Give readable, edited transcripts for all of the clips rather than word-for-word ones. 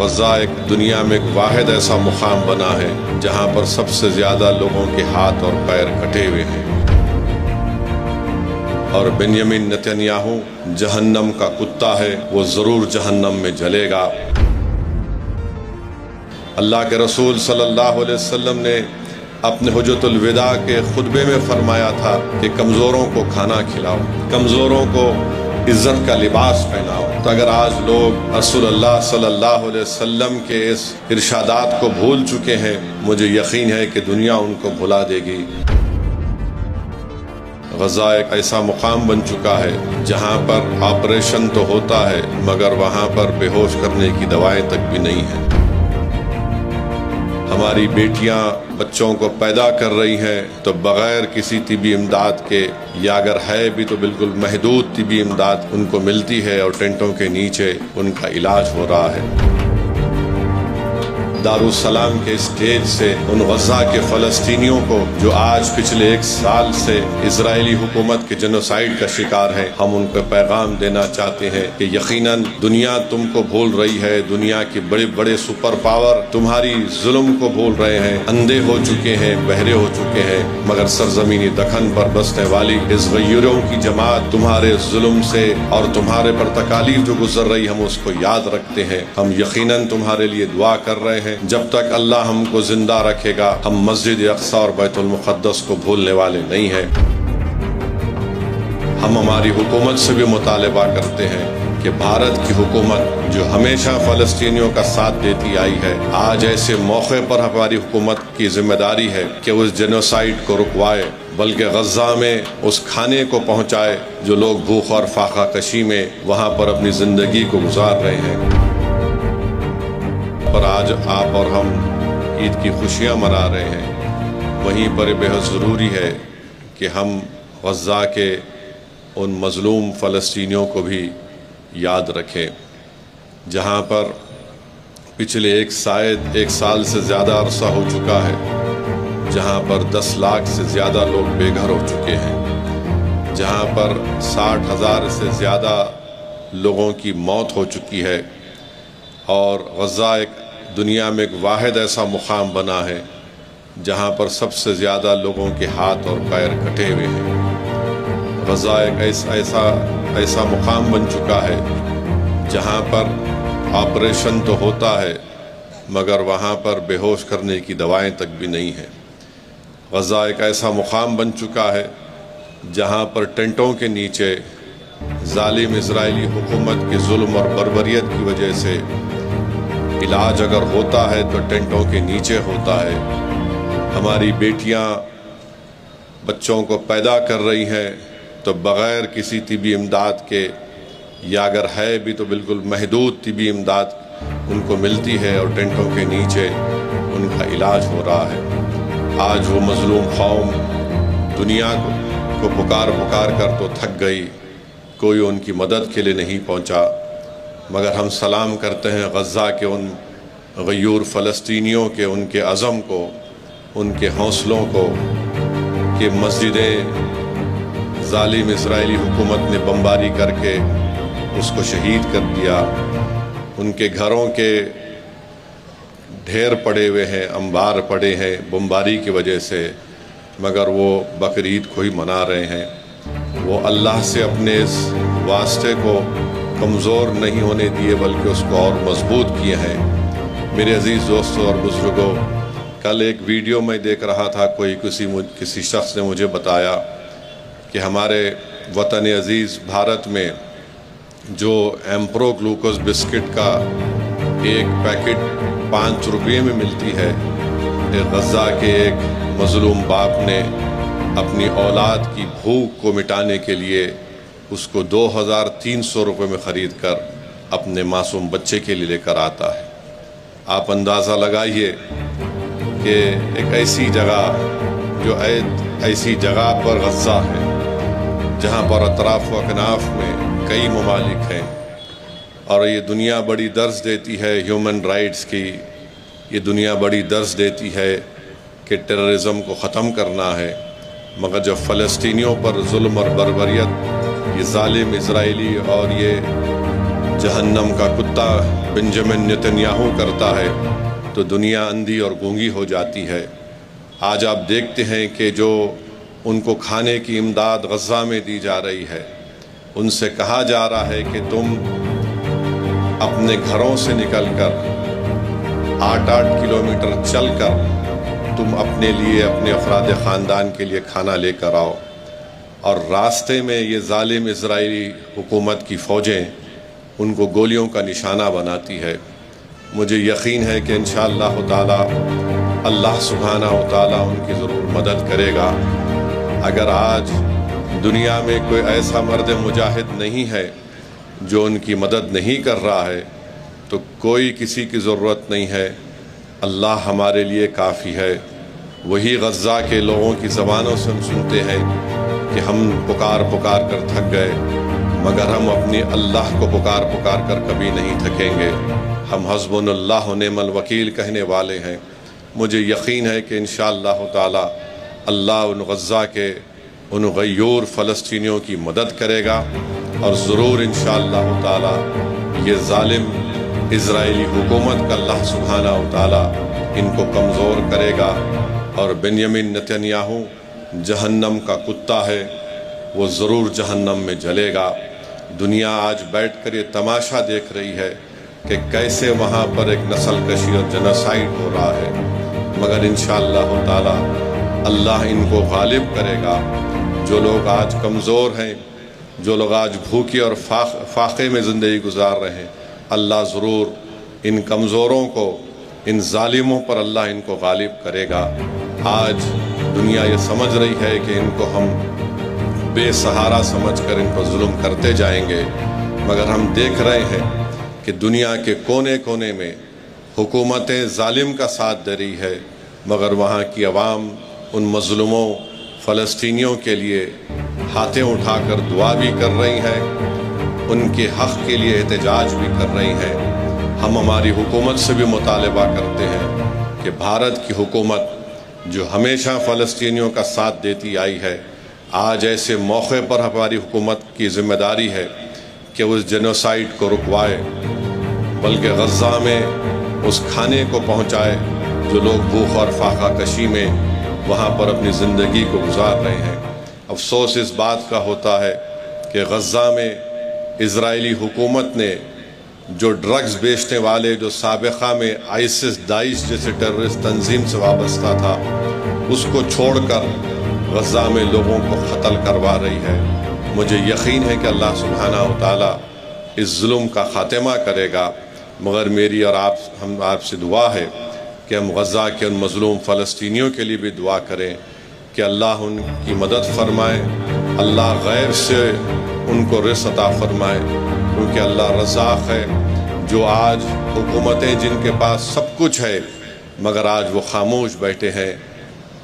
غزہ ایک دنیا میں ایک واحد ایسا مقام بنا ہے جہاں پر سب سے زیادہ لوگوں کے ہاتھ اور پیر کٹے ہوئے ہیں، اور بنیامین نتنیاہو جہنم کا کتا ہے، وہ ضرور جہنم میں جلے گا۔ اللہ کے رسول صلی اللہ علیہ وسلم نے اپنے حجۃ الوداع کے خطبے میں فرمایا تھا کہ کمزوروں کو کھانا کھلاؤ، کمزوروں کو عزت کا لباس پہناؤ۔ تو اگر آج لوگ رسول اللہ صلی اللہ علیہ وسلم کے اس ارشادات کو بھول چکے ہیں، مجھے یقین ہے کہ دنیا ان کو بھلا دے گی۔ غزہ ایک ایسا مقام بن چکا ہے جہاں پر آپریشن تو ہوتا ہے مگر وہاں پر بے ہوش کرنے کی دوائیں تک بھی نہیں ہیں۔ ہماری بیٹیاں بچوں کو پیدا کر رہی ہیں تو بغیر کسی طبی امداد کے، یا اگر ہے بھی تو بالکل محدود طبی امداد ان کو ملتی ہے، اور ٹینٹوں کے نیچے ان کا علاج ہو رہا ہے۔ دارالسلام کے اسٹیج سے ان غزہ کے فلسطینیوں کو جو آج پچھلے 1 سال سے اسرائیلی حکومت کے جنوسائیڈ کا شکار ہیں، ہم ان کو پیغام دینا چاہتے ہیں کہ یقیناً دنیا تم کو بھول رہی ہے، دنیا کے بڑے بڑے سپر پاور تمہاری ظلم کو بھول رہے ہیں، اندھے ہو چکے ہیں، بہرے ہو چکے ہیں، مگر سرزمینی دکن پر بسنے والی اس غیوروں کی جماعت تمہارے ظلم سے اور تمہارے پر تکالیف جو گزر رہی ہم اس کو یاد رکھتے ہیں۔ ہم یقیناً تمہارے لیے دعا کر رہے ہیں، جب تک اللہ ہم کو زندہ رکھے گا ہم مسجد اقصی اور بیت المقدس کو بھولنے والے نہیں ہیں۔ ہم ہماری حکومت سے بھی مطالبہ کرتے ہیں کہ بھارت کی حکومت جو ہمیشہ فلسطینیوں کا ساتھ دیتی آئی ہے، آج ایسے موقع پر ہماری حکومت کی ذمہ داری ہے کہ وہ اس جنوسائیڈ کو رکوائے، بلکہ غزہ میں اس کھانے کو پہنچائے جو لوگ بھوک اور فاقہ کشی میں وہاں پر اپنی زندگی کو گزار رہے ہیں۔ پر آج آپ اور ہم عید کی خوشیاں منا رہے ہیں، وہیں پر بے حد ضروری ہے کہ ہم غزہ کے ان مظلوم فلسطینیوں کو بھی یاد رکھیں، جہاں پر پچھلے 1 سال سے زیادہ عرصہ ہو چکا ہے، جہاں پر 10 لاکھ سے زیادہ لوگ بے گھر ہو چکے ہیں، جہاں پر 60,000 سے زیادہ لوگوں کی موت ہو چکی ہے، اور غزہ ایک دنیا میں ایک واحد ایسا مقام بنا ہے جہاں پر سب سے زیادہ لوگوں کے ہاتھ اور پیر کٹے ہوئے ہیں۔ غزہ ایک ایسا مقام بن چکا ہے جہاں پر آپریشن تو ہوتا ہے مگر وہاں پر بے ہوش کرنے کی دوائیں تک بھی نہیں ہیں۔ غزہ ایک ایسا مقام بن چکا ہے جہاں پر ٹینٹوں کے نیچے ظالم اسرائیلی حکومت کے ظلم اور بربریت کی وجہ سے علاج اگر ہوتا ہے تو ٹینٹوں کے نیچے ہوتا ہے۔ ہماری بیٹیاں بچوں کو پیدا کر رہی ہیں تو بغیر کسی طبی امداد کے، یا اگر ہے بھی تو بالکل محدود طبی امداد ان کو ملتی ہے، اور ٹینٹوں کے نیچے ان کا علاج ہو رہا ہے۔ آج وہ مظلوم قوم دنیا کو پکار کر تو تھک گئی، کوئی ان کی مدد کے لیے نہیں پہنچا، مگر ہم سلام کرتے ہیں غزہ کے ان غیور فلسطینیوں کے، ان کے عزم کو، ان کے حوصلوں کو، کہ مسجدیں ظالم اسرائیلی حکومت نے بمباری کر کے اس کو شہید کر دیا، ان کے گھروں کے ڈھیر پڑے ہوئے ہیں، انبار پڑے ہیں بمباری کی وجہ سے، مگر وہ بقرعید کو ہی منا رہے ہیں۔ وہ اللہ سے اپنے اس واسطے کو کمزور نہیں ہونے دیے بلکہ اس کو اور مضبوط کیے ہیں۔ میرے عزیز دوستوں اور بزرگوں، کل ایک ویڈیو میں دیکھ رہا تھا، کسی شخص نے مجھے بتایا کہ ہمارے وطن عزیز بھارت میں جو ایمپرو گلوکوز بسکٹ کا ایک پیکٹ 5 روپے میں ملتی ہے، غزہ کے ایک مظلوم باپ نے اپنی اولاد کی بھوک کو مٹانے کے لیے اس کو 2,300 روپے میں خرید کر اپنے معصوم بچے کے لیے لے کر آتا ہے۔ آپ اندازہ لگائیے کہ ایک ایسی جگہ جو ایسی جگہ پر غزہ ہے جہاں پر اطراف و اکناف میں کئی ممالک ہیں، اور یہ دنیا بڑی درس دیتی ہے ہیومن رائٹس کی، یہ دنیا بڑی درس دیتی ہے کہ ٹیررزم کو ختم کرنا ہے، مگر جب فلسطینیوں پر ظلم اور بربریت یہ ظالم اسرائیلی اور یہ جہنم کا کتا بنجمن نتنیاہو کرتا ہے تو دنیا اندھی اور گونگی ہو جاتی ہے۔ آج آپ دیکھتے ہیں کہ جو ان کو کھانے کی امداد غزہ میں دی جا رہی ہے، ان سے کہا جا رہا ہے کہ تم اپنے گھروں سے نکل کر 8-8 کلومیٹر چل کر تم اپنے لیے، اپنے افراد خاندان کے لیے کھانا لے کر آؤ، اور راستے میں یہ ظالم اسرائیلی حکومت کی فوجیں ان کو گولیوں کا نشانہ بناتی ہے۔ مجھے یقین ہے کہ انشاءاللہ تعالی اللہ سبحانہ و تعالی ان کی ضرور مدد کرے گا۔ اگر آج دنیا میں کوئی ایسا مرد مجاہد نہیں ہے جو ان کی مدد نہیں کر رہا ہے تو کوئی کسی کی ضرورت نہیں ہے، اللہ ہمارے لیے کافی ہے۔ وہی غزہ کے لوگوں کی زبانوں سے ہم سنتے ہیں کہ ہم پکار پکار کر تھک گئے، مگر ہم اپنے اللہ کو پکار پکار کر کبھی نہیں تھکیں گے۔ ہم حسبنا اللہ و نعم الوکیل کہنے والے ہیں۔ مجھے یقین ہے کہ انشاءاللہ تعالی اللہ ان غزہ کے ان غیور فلسطینیوں کی مدد کرے گا، اور ضرور انشاءاللہ تعالی یہ ظالم اسرائیلی حکومت کا اللہ سبحانہ و تعالی ان کو کمزور کرے گا، اور بنیامین نتنیاہو جہنم کا کتا ہے، وہ ضرور جہنم میں جلے گا۔ دنیا آج بیٹھ کر یہ تماشا دیکھ رہی ہے کہ کیسے وہاں پر ایک نسل کشی اور جنوسائیڈ ہو رہا ہے، مگر انشاءاللہ تعالی اللہ ان کو غالب کرے گا۔ جو لوگ آج کمزور ہیں، جو لوگ آج بھوکے اور فاقے میں زندگی گزار رہے ہیں، اللہ ضرور ان کمزوروں کو، ان ظالموں پر اللہ ان کو غالب کرے گا۔ آج دنیا یہ سمجھ رہی ہے کہ ان کو ہم بے سہارا سمجھ کر ان پر ظلم کرتے جائیں گے، مگر ہم دیکھ رہے ہیں کہ دنیا کے کونے کونے میں حکومتیں ظالم کا ساتھ دے رہی ہے، مگر وہاں کی عوام ان مظلوموں فلسطینیوں کے لیے ہاتھیں اٹھا کر دعا بھی کر رہی ہیں، ان کے حق کے لیے احتجاج بھی کر رہی ہیں۔ ہم ہماری حکومت سے بھی مطالبہ کرتے ہیں کہ بھارت کی حکومت جو ہمیشہ فلسطینیوں کا ساتھ دیتی آئی ہے، آج ایسے موقع پر ہماری حکومت کی ذمہ داری ہے کہ اس جنوسائیڈ کو رکوائے، بلکہ غزہ میں اس کھانے کو پہنچائے جو لوگ بھوک اور فاقہ کشی میں وہاں پر اپنی زندگی کو گزار رہے ہیں۔ افسوس اس بات کا ہوتا ہے کہ غزہ میں اسرائیلی حکومت نے جو ڈرگز بیچنے والے، جو سابقہ میں آئسس، داعش جیسے ٹیررسٹ تنظیم سے وابستہ تھا، اس کو چھوڑ کر غزہ میں لوگوں کو قتل کروا رہی ہے۔ مجھے یقین ہے کہ اللہ سبحانہ و تعالی اس ظلم کا خاتمہ کرے گا، مگر میری اور آپ سے دعا ہے کہ ہم غزہ کے ان مظلوم فلسطینیوں کے لیے بھی دعا کریں کہ اللہ ان کی مدد فرمائے، اللہ غیب سے ان کو رزق عطا فرمائے، کیونکہ اللہ رزاق ہے۔ جو آج حکومتیں جن کے پاس سب کچھ ہے مگر آج وہ خاموش بیٹھے ہیں،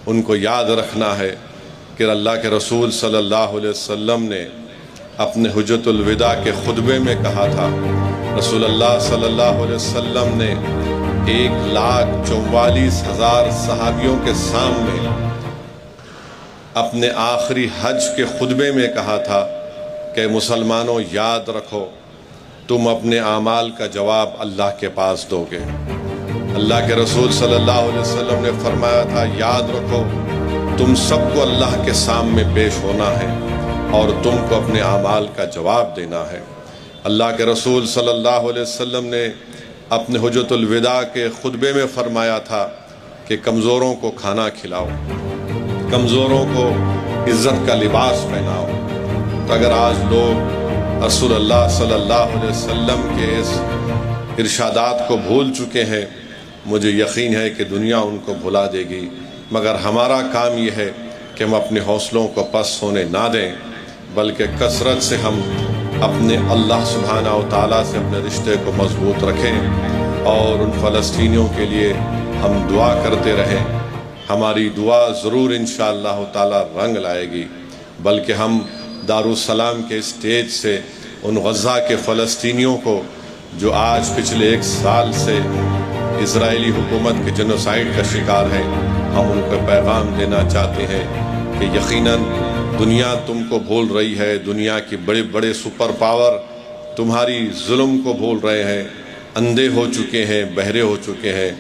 ان کو یاد رکھنا ہے کہ اللہ کے رسول صلی اللہ علیہ وسلم نے اپنے حجۃ الوداع کے خطبے میں کہا تھا، رسول اللہ صلی اللہ علیہ وسلم نے 1,44,000 صحابیوں کے سامنے اپنے آخری حج کے خطبے میں کہا تھا کہ مسلمانوں یاد رکھو، تم اپنے اعمال کا جواب اللہ کے پاس دو گے۔ اللہ کے رسول صلی اللہ علیہ وسلم نے فرمایا تھا، یاد رکھو تم سب کو اللہ کے سامنے پیش ہونا ہے اور تم کو اپنے اعمال کا جواب دینا ہے۔ اللہ کے رسول صلی اللہ علیہ وسلم نے اپنے حجۃ الوداع کے خطبے میں فرمایا تھا کہ کمزوروں کو کھانا کھلاؤ، کمزوروں کو عزت کا لباس پہناؤ۔ تو اگر آج لوگ رسول اللہ صلی اللہ علیہ وسلم کے اس ارشادات کو بھول چکے ہیں، مجھے یقین ہے کہ دنیا ان کو بھلا دے گی، مگر ہمارا کام یہ ہے کہ ہم اپنے حوصلوں کو پست ہونے نہ دیں، بلکہ کثرت سے ہم اپنے اللہ سبحانہ و تعالیٰ سے اپنے رشتے کو مضبوط رکھیں اور ان فلسطینیوں کے لیے ہم دعا کرتے رہیں۔ ہماری دعا ضرور انشاءاللہ تعالیٰ رنگ لائے گی، بلکہ ہم دارالسلام کے اسٹیج سے ان غزہ کے فلسطینیوں کو جو آج پچھلے 1 سال سے اسرائیلی حکومت کے جنوسائیڈ کا شکار ہیں، ہم ان کو پیغام دینا چاہتے ہیں کہ یقیناً دنیا تم کو بھول رہی ہے۔ دنیا کی بڑے بڑے سپر پاور تمہاری ظلم کو بھول رہے ہیں، اندھے ہو چکے ہیں، بہرے ہو چکے ہیں،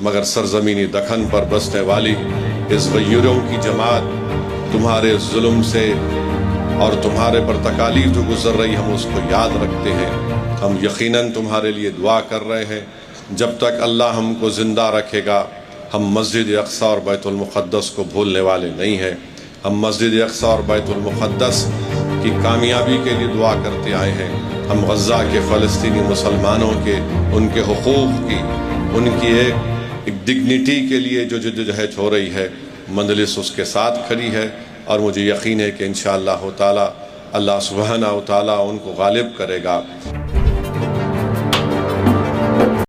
مگر سرزمینی دکن پر بسنے والی اس غیوروں کی جماعت تمہارے ظلم سے اور تمہارے پر تکالیف جو گزر رہی ہم اس کو یاد رکھتے ہیں۔ ہم یقیناً تمہارے لیے دعا کر رہے ہیں، جب تک اللہ ہم کو زندہ رکھے گا ہم مسجد اقصی اور بیت المقدس کو بھولنے والے نہیں ہیں۔ ہم مسجد اقصی اور بیت المقدس کی کامیابی کے لیے دعا کرتے آئے ہیں۔ ہم غزہ کے فلسطینی مسلمانوں کے ان کے حقوق کی، ان کی ایک ڈگنیٹی کے لیے جو جدوجہد ہو رہی ہے، مجلس اس کے ساتھ کھڑی ہے، اور مجھے یقین ہے کہ انشاءاللہ تعالی اللہ سبحانہ و تعالی ان کو غالب کرے گا۔